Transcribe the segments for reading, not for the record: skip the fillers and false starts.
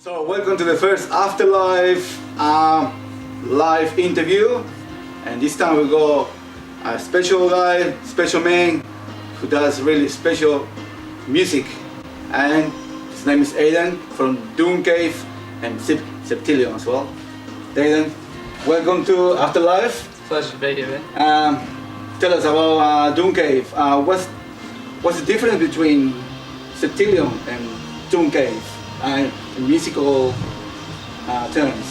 So welcome to the first Afterlife live interview, and this time we got a special guy, special man who does really special music, and his name is Aiden from Doomcave and Septillion as well. Aiden, welcome to Afterlife. Pleasure to be here, man. Tell us about Doomcave. What's the difference between Septillion and Doomcave in musical terms?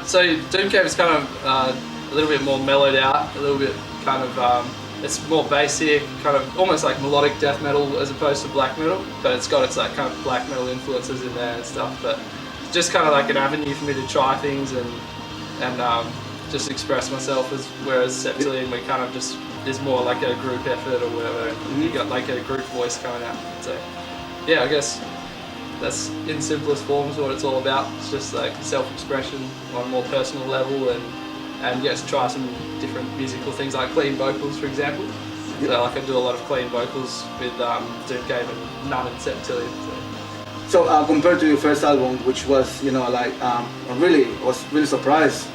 So Doomcave is kind of a little bit more mellowed out, a little bit kind of, it's more basic, kind of almost like melodic death metal as opposed to black metal, but it's got its like kind of black metal influences in there and stuff, but it's just kind of like an avenue for me to try things and just express myself, whereas Septillion we kind of just is more like a group effort or whatever, and you got like a group voice coming out. So yeah, I guess that's in simplest forms what it's all about. It's just like self-expression on a more personal level, and yes, try some different musical things like clean vocals, for example. Yep. So like I do a lot of clean vocals with Doomcave and none in Septillion. So compared to your first album, which was, I was really surprised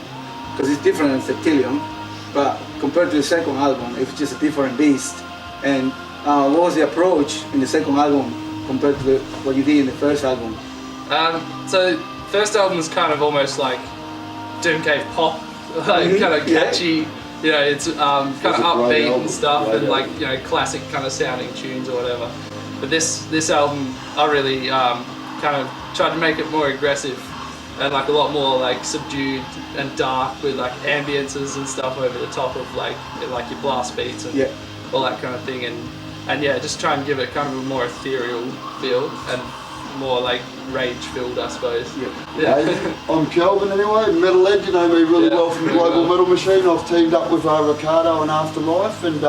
because it's different than Septillion, but compared to the second album, it's just a different beast. And what was the approach in the second album compared to what you did in the first album? So first album was kind of almost like Doomcave pop, like kind of catchy. Yeah. It's kind of upbeat and stuff, and like classic kind of sounding tunes or whatever. But this album, I really kind of tried to make it more aggressive and like a lot more like subdued and dark with like ambiences and stuff over the top of like your blast beats and all that kind of thing, and yeah, just try and give it kind of a more ethereal feel and more like rage-filled, I suppose. Yeah. I'm Kelvin anyway, Metal Edd, you know me really well from Global Metal Machine. I've teamed up with Ricardo and Afterlife, and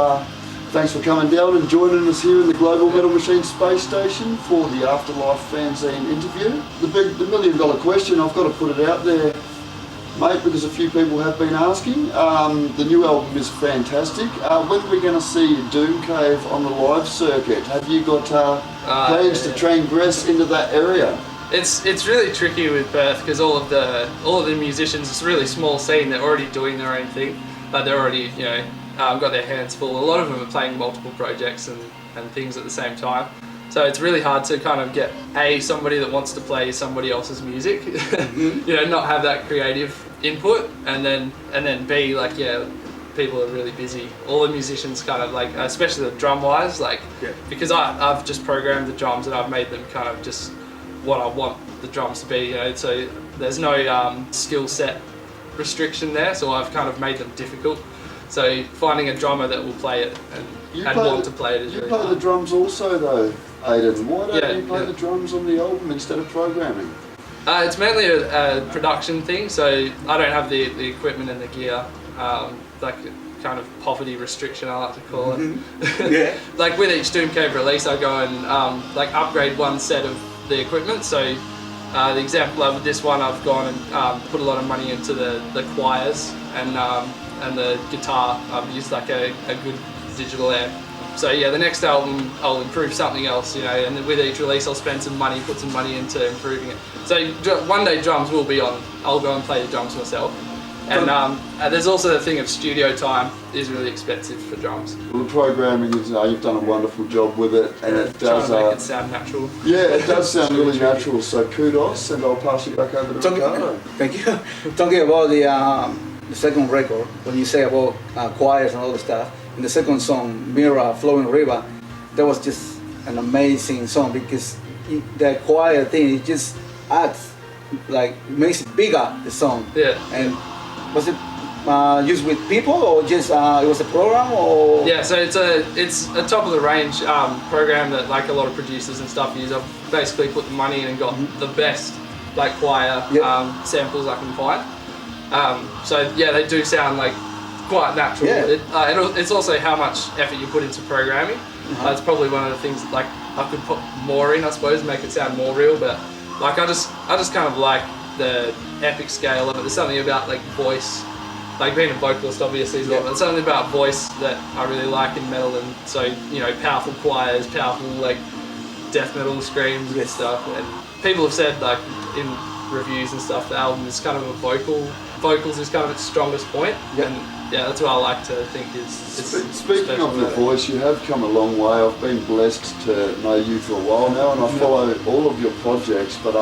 thanks for coming down and joining us here in the Global Metal Machine space station for the Afterlife fanzine interview. The million-dollar question, I've got to put it out there, mate, because a few people have been asking. The new album is fantastic. When are we going to see Doomcave on the live circuit? Have you got plans to transgress into that area? It's really tricky with Perth because all of the musicians, it's a really small scene. They're already doing their own thing, but they're already got their hands full. A lot of them are playing multiple projects and things at the same time. So it's really hard to kind of get somebody that wants to play somebody else's music, not have that creative input, and then B, like, people are really busy. All the musicians kind of like, especially the drum wise, like, because I've just programmed the drums and I've made them kind of just what I want the drums to be, so there's no skill set restriction there, so I've kind of made them difficult. So finding a drummer that will play it and want to play it is really hard. You play the drums also though, Aiden. Why don't you play the drums on the album instead of programming? It's mainly a production thing, so I don't have the equipment and the gear, like kind of poverty restriction I like to call it. Like with each Doomcave release I go and like upgrade one set of the equipment, so the example of this one, I've gone and put a lot of money into the choirs and the guitar. I've used like a good digital amp. So yeah, the next album I'll improve something else, and then with each release I'll spend some money, put some money into improving it. So one day drums will be on. I'll go and play the drums myself. And there's also the thing of studio time is really expensive for drums. Well, the programming is, you've done a wonderful job with it, and it does trying to make it sound natural. Yeah, it does sound really natural. So kudos, and I'll pass you back over to Ricardo. Thank you. Talking about the second record, when you say about choirs and all the stuff, in the second song, Mirror, Flowing River, that was just an amazing song because the choir thing, it just adds, like, makes it bigger, the song. Yeah. And was it used with people or just it was a program or? Yeah, so it's a top of the range program that like a lot of producers and stuff use. I've basically put the money in and got the best like choir samples I can find. So yeah, they do sound like quite natural. It's also how much effort you put into programming. It's probably one of the things like I could put more in, I suppose, make it sound more real. But like I just kind of like the epic scale of it. There's something about like voice, like being a vocalist obviously as well, but there's something about voice that I really like in metal, and so powerful choirs, powerful like death metal screams and stuff, and people have said like in reviews and stuff, the album is kind of a vocals is kind of its strongest point. And yeah, that's what I like to think is. Speaking of your voice, you have come a long way. I've been blessed to know you for a while now, and I follow all of your projects. But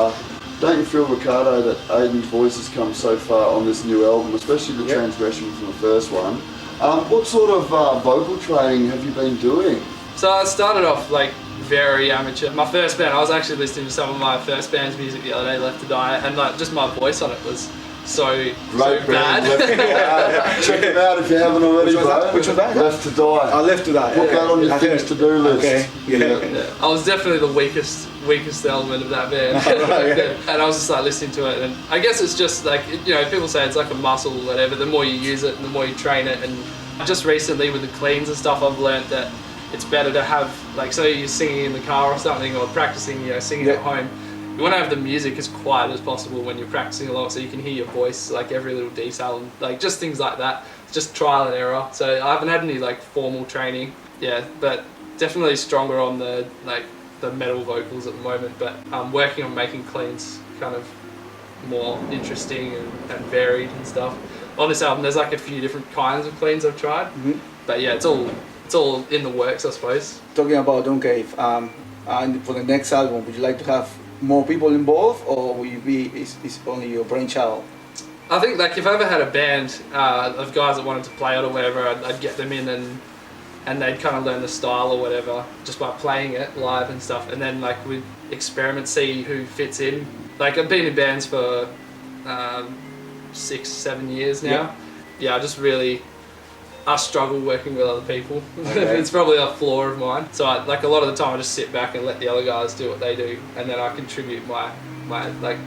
don't you feel, Ricardo, that Aiden's voice has come so far on this new album, especially the transgression from the first one? What sort of vocal training have you been doing? So I started off like very amateur. My first band, I was actually listening to some of my first band's music the other day, Left to Die, and like just my voice on it was so bad. Check it out if you haven't already. Which was that? Left to Die. I Left to Die. Put that on your things to do list. Okay. Yeah. I was definitely the weakest element of that band. And I was just like listening to it, and I guess it's just like, you know, people say it's like a muscle or whatever. The more you use it, the more you train it. And just recently with the cleans and stuff, I've learned that it's better to have, like, so you're singing in the car or something, or practicing, you know, singing at home. You want to have the music as quiet as possible when you're practicing along, so you can hear your voice, like every little detail, and like just things like that. Just trial and error. So I haven't had any like formal training, but definitely stronger on the metal vocals at the moment. But I'm working on making cleans kind of more interesting and varied and stuff. On this album, there's like a few different kinds of cleans I've tried, but yeah, it's all in the works, I suppose. Talking about Doomcave, and for the next album, would you like to have more people involved, or will you be is only your brainchild? I think like if I ever had a band of guys that wanted to play it or whatever, I'd get them in and they'd kind of learn the style or whatever just by playing it live and stuff, and then like we'd experiment, see who fits in. Like I've been in bands for 6-7 years now. Yeah, I struggle working with other people. Okay. It's probably a flaw of mine. So like a lot of the time I just sit back and let the other guys do what they do, and then I contribute my like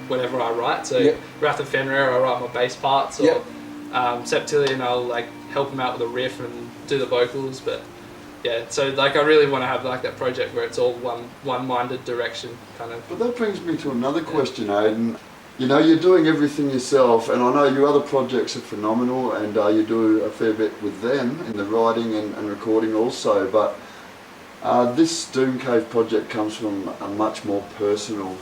whatever I write. So Wrath of Fenrir, I write my bass parts, or Septillion, I'll like help them out with a riff and do the vocals. But yeah, so like I really want to have like that project where it's all one-minded direction kind of. But that brings me to another question, Aiden. You know, you're doing everything yourself, and I know your other projects are phenomenal, and you do a fair bit with them in the writing and recording also, but this Doomcave project comes from a much more personal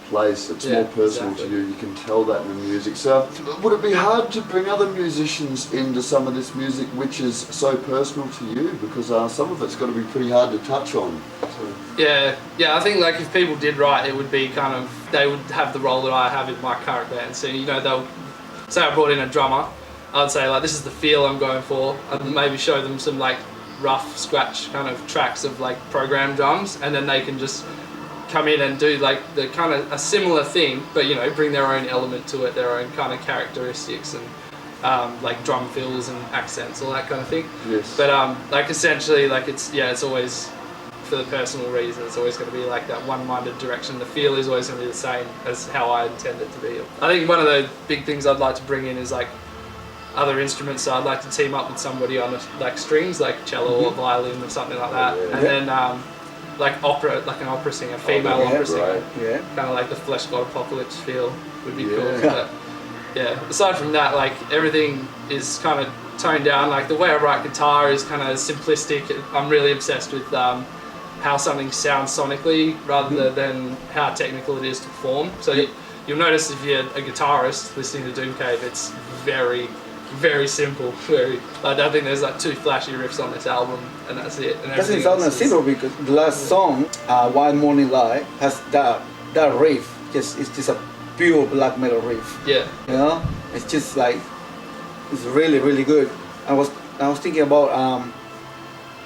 place. It's more personal to you. You can tell that in the music. So would it be hard to bring other musicians into some of this music which is so personal to you? Because some of it's got to be pretty hard to touch on. So. Yeah, I think like if people did write, it would be kind of, they would have the role that I have in my current band. So, you know, they'll say I brought in a drummer, I'd say like this is the feel I'm going for, and maybe show them some like rough scratch kind of tracks of like programmed drums, and then they can just come in and do like the kind of a similar thing, but you know, bring their own element to it, their own kind of characteristics and like drum fills and accents, all that kind of thing. Yes. But like essentially, like it's always for the personal reason. It's always going to be like that one-minded direction. The feel is always going to be the same as how I intend it to be. I think one of the big things I'd like to bring in is like other instruments. So I'd like to team up with somebody on like strings, like cello or violin or something like that, and then. Like opera, like an opera singer, female opera singer. Kind of like the Flesh God Apocalypse feel would be cool. But yeah, aside from that, like everything is kind of toned down. Like the way I write guitar is kind of simplistic. I'm really obsessed with how something sounds sonically rather than how technical it is to perform. So you'll notice if you're a guitarist listening to Doomcave, it's very, very simple. I don't think there's like 2 flashy riffs on this album, and that's it. And doesn't sound as simple because the last song, One Morning Light, has that riff. It's just a pure black metal riff. Yeah. You know, it's just like it's really, really good. I was thinking about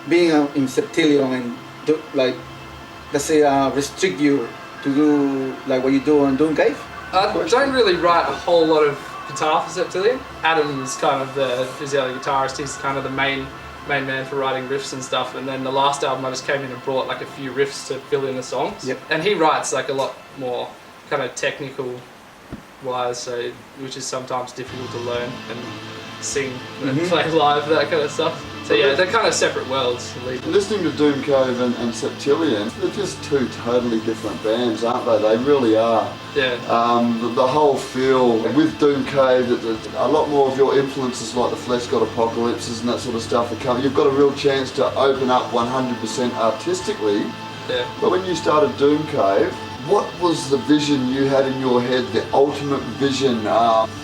being in Septillion and do, like, let's say restrict you to do like what you do on Doomcave. I don't really write a whole lot of guitar for Septillion. Adam's kind of who's the other guitarist, he's kind of the main man for writing riffs and stuff, and then the last album I just came in and brought like a few riffs to fill in the songs. And he writes like a lot more kind of technical wise, so which is sometimes difficult to learn and sing and play live, that kind of stuff. So yeah, they're kind of separate worlds. Listening to Doomcave and Septillion, they're just 2 totally different bands, aren't they? They really are. Yeah. The whole feel with Doomcave, a lot more of your influences like the Flesh God Apocalypses and that sort of stuff are coming. You've got a real chance to open up 100% artistically. Yeah. But when you started Doomcave, what was the vision you had in your head, the ultimate vision,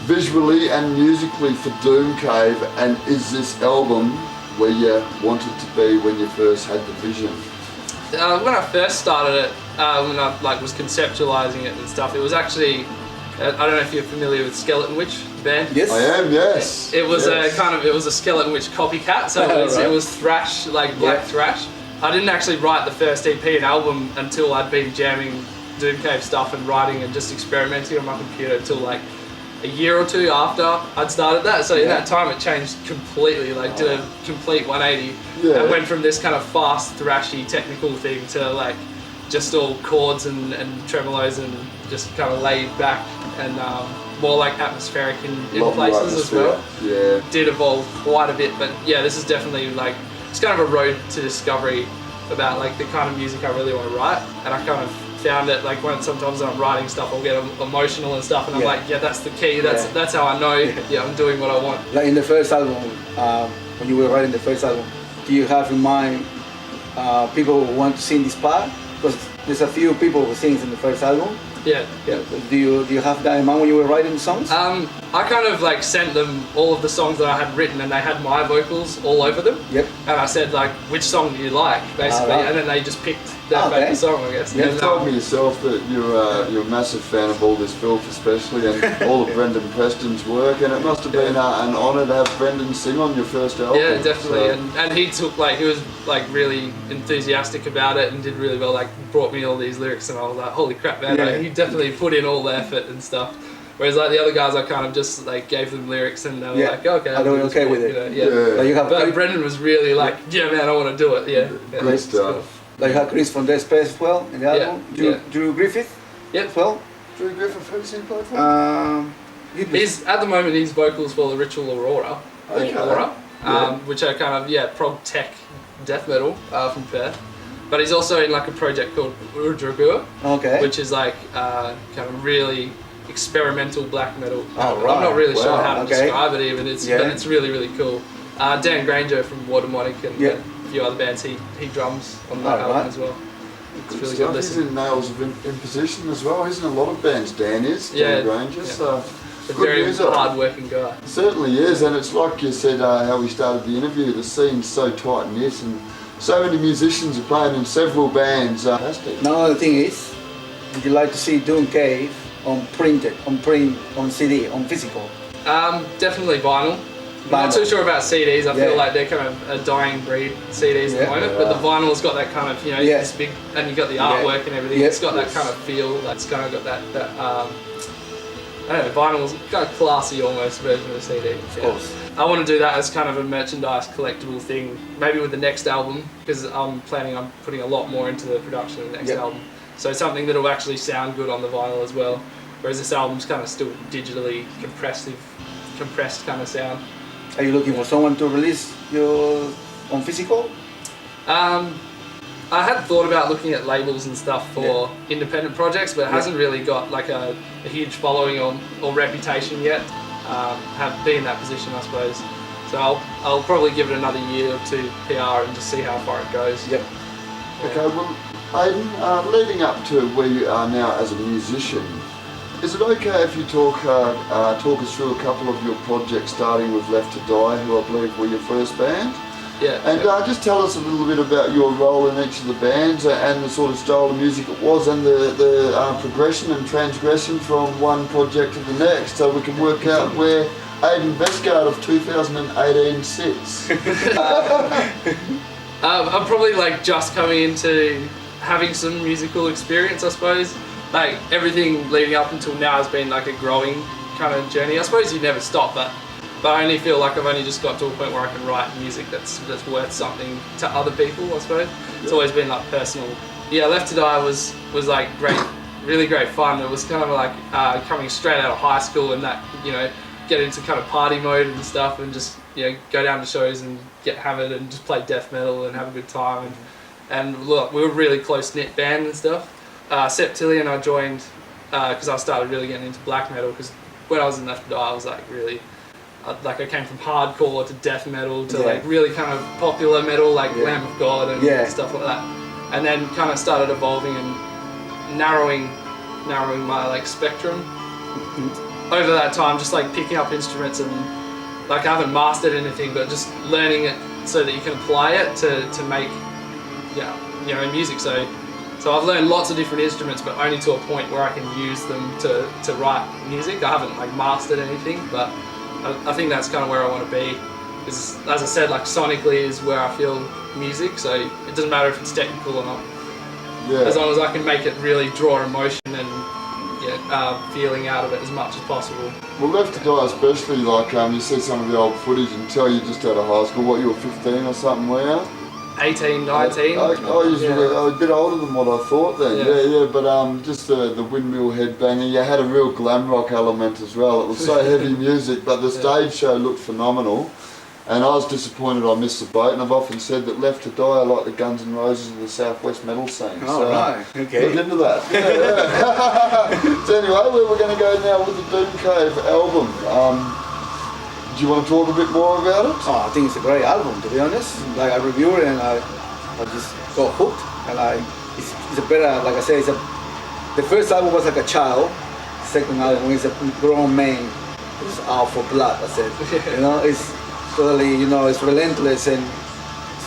visually and musically for Doomcave, and is this album where you wanted to be when you first had the vision? When I first started it, when I was conceptualizing it and stuff, it was actually, I don't know if you're familiar with Skeleton Witch band. Yes. I am, yes. It was yes. it was a Skeleton Witch copycat, so it was thrash, like black thrash. I didn't actually write the first EP and album until I'd been jamming Doomcave stuff and writing and just experimenting on my computer until like a year or two after I'd started that. So in that time it changed completely, like did a complete 180 and went from this kind of fast, thrashy, technical thing to like just all chords and tremolos and just kind of laid back and more like atmospheric in places as well. Yeah. Did evolve quite a bit, but yeah, this is definitely like, it's kind of a road to discovery about like the kind of music I really want to write, and I kind of found it like when sometimes I'm writing stuff I'll get emotional and stuff, and I'm like, yeah, that's the key, that's how I know I'm doing what I want. Like in the first album, when you were writing the first album, do you have in mind people who want to sing this part? Because there's a few people who sings in the first album. Yeah. Do you have that in mind when you were writing the songs? I kind of like sent them all of the songs that I had written, and they had my vocals all over them. Yep. And I said like, which song do you like, basically, and then they just picked that back song, I guess. You told me yourself that you're a massive fan of all this filth, especially, and all of Brendan Preston's work, and it must have been an honour to have Brendan sing on your first album. Yeah, definitely, So. and he took he was like really enthusiastic about it and did really well. Like brought me all these lyrics, and I was like, holy crap, man! Like, he definitely put in all the effort and stuff. Whereas like the other guys, I kind of just like gave them lyrics and they were like, okay, are they okay with it? You know, Like but Brendan was really like, yeah, man, I want to do it. Yeah, Great stuff. Cool. Like you have Chris from Dead Space as well in the album. Drew Griffith. Yep. As well. Drew Griffith, who's he played for? He's at the moment he's vocals for the Ritual Aurora, which are kind of prog tech death metal from Perth. But he's also in like a project called Urdragur, which is like kind of really experimental black metal. I'm not really sure how to describe it even. But it's really, really cool. Dan Granger from Watermonic and a few other bands, he drums on that album as well. It's really good. He's in Nails of Imposition as well. He's in a lot of bands, Dan Granger. So a very hard-working guy. Certainly is, and it's like you said how we started the interview, the scene's so tight-knit and so many musicians are playing in several bands. Fantastic. Now the thing is, would you like to see Doomcave on print, on CD, on physical? Definitely vinyl. I'm not too sure about CDs. I feel like they're kind of a dying breed, CDs at the moment. But the vinyl's got that kind of, this big, and you've got the artwork and everything. It's got that kind of feel. It's kind of got that I don't know, vinyl's kind of classy almost version of a CD. Of course. I want to do that as kind of a merchandise collectible thing, maybe with the next album, because I'm planning on putting a lot more into the production of the next album. So something that'll actually sound good on the vinyl as well, whereas this album's kind of still digitally compressed kind of sound. Are you looking for someone to release your on physical? I had thought about looking at labels and stuff for independent projects, but it hasn't really got like a huge following or reputation yet. Have been in that position, I suppose. So I'll probably give it another year or two PR and just see how far it goes. Yep. Okay, well, Aiden, leading up to where you are now as a musician, is it okay if you talk us through a couple of your projects, starting with Left to Die, who I believe were your first band? Yeah. And just tell us a little bit about your role in each of the bands and the sort of style of music it was, and the progression and transgression from one project to the next, so we can work out where Aiden Vestgaard of 2018 sits. I'm probably like just coming into having some musical experience, I suppose. Like everything leading up until now has been like a growing kind of journey. I suppose you never stop, but I only feel like I've only just got to a point where I can write music that's worth something to other people, I suppose. It's always been like personal. Yeah, Left to Die was like great, really great fun. It was kind of like coming straight out of high school and that, get into kind of party mode and stuff, and just go down to shows and get hammered and just play death metal and have a good time. And look, we were a really close-knit band and stuff. Septillion I joined because I started really getting into black metal, because when I was in Left to Die I was like really, I came from hardcore to death metal to like really kind of popular metal like Lamb of God and stuff like that, and then kind of started evolving and narrowing my like spectrum over that time, just like picking up instruments and like I haven't mastered anything, but just learning it so that you can apply it to make music. So I've learned lots of different instruments, but only to a point where I can use them to write music. I haven't like mastered anything, but I think that's kind of where I want to be. Because as I said, like sonically is where I feel music, so it doesn't matter if it's technical or not. Yeah. As long as I can make it really draw emotion and feeling out of it as much as possible. Well, Left to Die especially, like you see some of the old footage and tell you just out of high school, what, you were 15 or something, were you? 18, 19. A bit older than what I thought then. Yeah. But just the windmill headbanger, you had a real glam rock element as well. It was so heavy music, but the stage show looked phenomenal. And I was disappointed I missed the boat, and I've often said that Left to Die are like the Guns N' Roses of the Southwest metal scene. Oh, right, okay. Look into that. Yeah. So anyway, we're going to go now with the Doomcave album. Do you want to talk a bit more about it? Oh, I think it's a great album, to be honest. Like I reviewed it and I just got hooked. And it's a better, like I said, the first album was like a child. Second album is a grown man who's out for blood. I said, it's totally, it's relentless and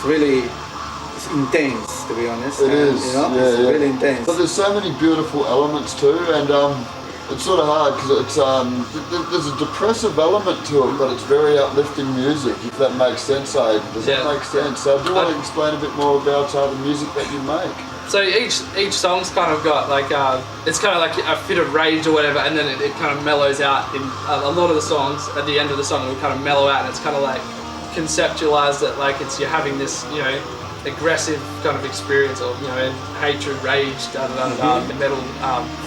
it's intense, to be honest. It is. It's really intense. But there's so many beautiful elements too, and it's sort of hard because it's there's a depressive element to it, but it's very uplifting music. If that makes sense, Aiden. Does that make sense? So do you want to explain a bit more about the music that you make? So each song's kind of got like it's kind of like a fit of rage or whatever, and then it kind of mellows out. In a lot of the songs, at the end of the song, it will kind of mellow out, and it's kind of like conceptualized that like you're having this aggressive kind of experience of hatred, rage, metal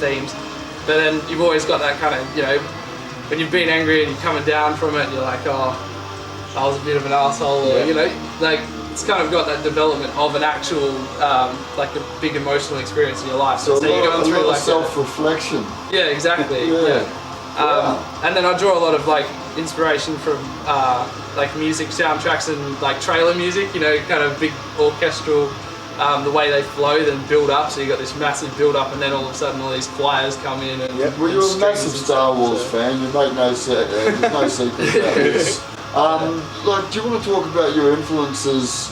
themes. But then you've always got that kind of when you've been angry and you're coming down from it, you're like, oh, I was a bit of an asshole, or like. It's kind of got that development of an actual, like a big emotional experience in your life. So you're going through like self-reflection. Yeah, exactly. And then I draw a lot of like inspiration from like music soundtracks and like trailer music. Kind of big orchestral, the way they flow, then build up. So you got this massive build up, and then all of a sudden all these choirs come in. And well, you're a massive Star Wars fan. You make no secret about this. Do you want to talk about your influences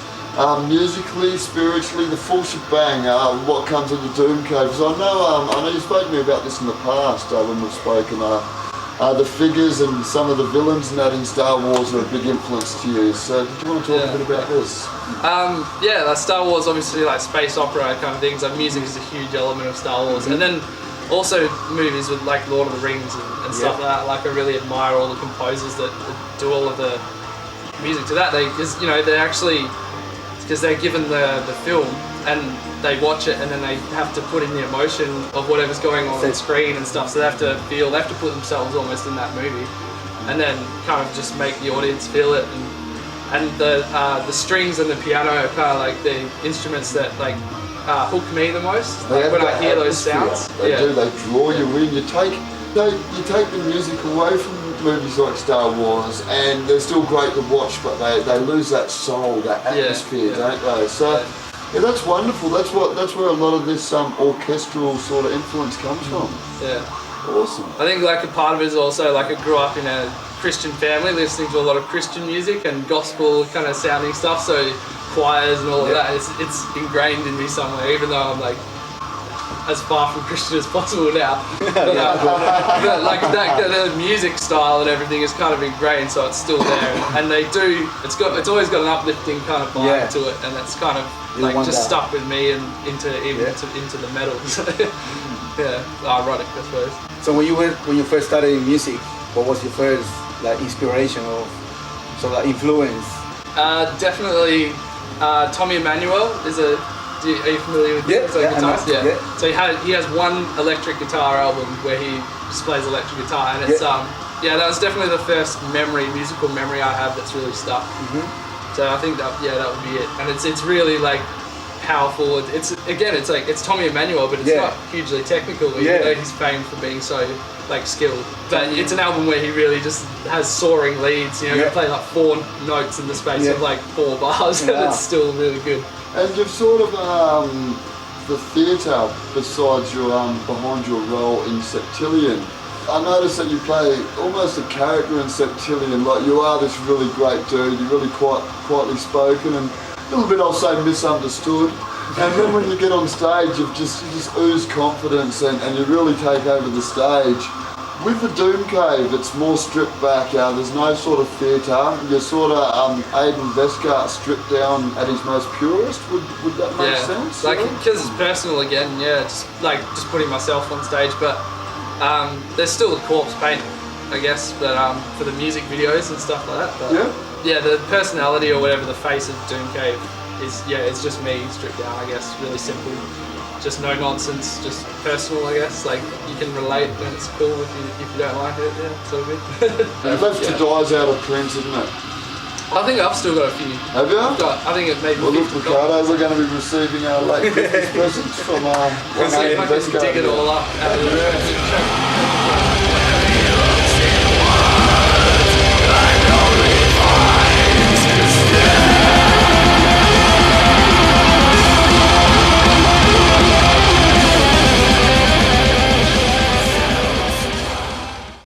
musically, spiritually, the full shebang, what comes into Doomcave? Because I know you spoke to me about this in the past when we've spoken. The figures and some of the villains and that in Star Wars are a big influence to you. So do you want to talk a bit about this? Like Star Wars, obviously like space opera kind of things. Like music is a huge element of Star Wars, and then also movies with like Lord of the Rings and stuff like that. Like I really admire all the composers that do all of the music to that. Because they're given the film and they watch it, and then they have to put in the emotion of whatever's going on screen and stuff. So they have to put themselves almost in that movie, and then kind of just make the audience feel it. And the strings and the piano are kind of like the instruments that like hook me the most. Like when I hear those sounds. They do. They draw you in. You take the music away from movies like Star Wars, and they're still great to watch, but they lose that soul, that atmosphere, don't they? So that's wonderful. That's where a lot of this orchestral sort of influence comes from. Yeah. Awesome. I think like a part of it is also like I grew up in a Christian family, listening to a lot of Christian music and gospel kind of sounding stuff. So choirs and all of that, it's ingrained in me somewhere, even though I'm like as far from Christian as possible now. But like the music style and everything is kind of ingrained, so it's still there. And it's always got an uplifting kind of vibe to it, and it's kind of like just stuck with me and into the metal. Ironic, I suppose. So when you first started music, what was your first like inspiration or sort of influence? Definitely Tommy Emmanuel is a. Are you familiar with him? So he has one electric guitar album where he just plays electric guitar, and it's that was definitely the first musical memory I have that's really stuck. So I think that would be it, and it's really like powerful. It's Tommy Emmanuel, but it's not hugely technical. Even though he's famed for being so like skilled, but it's an album where he really just has soaring leads. He play like 4 notes in the space of like 4 bars, and it's still really good. And you've sort of the theatre besides your behind your role in Septillion? I noticed that you play almost a character in Septillion, like you are this really great dude, you're really quietly spoken and a little bit, I'll say, misunderstood. And then when you get on stage, you just ooze confidence and you really take over the stage. With the Doomcave, it's more stripped back. There's no sort of theatre. You're sort of Aiden Vestgaard stripped down at his most purest. Would that make sense? Like, because it's personal again. Yeah, just putting myself on stage. But there's still the corpse paint, I guess. But for the music videos and stuff like that. But, yeah, the personality or whatever, the face of Doomcave is it's just me stripped down. I guess really simple. Just no nonsense, just personal, I guess. Like, you can relate and it's cool if you don't like it, it's all good. Left to Die's out of print, isn't it? I think I've still got a few. Have you? I think it made me. Well, look, Ricardo, we're going to be receiving our late Christmas presents from I'll see if I can dig it all up.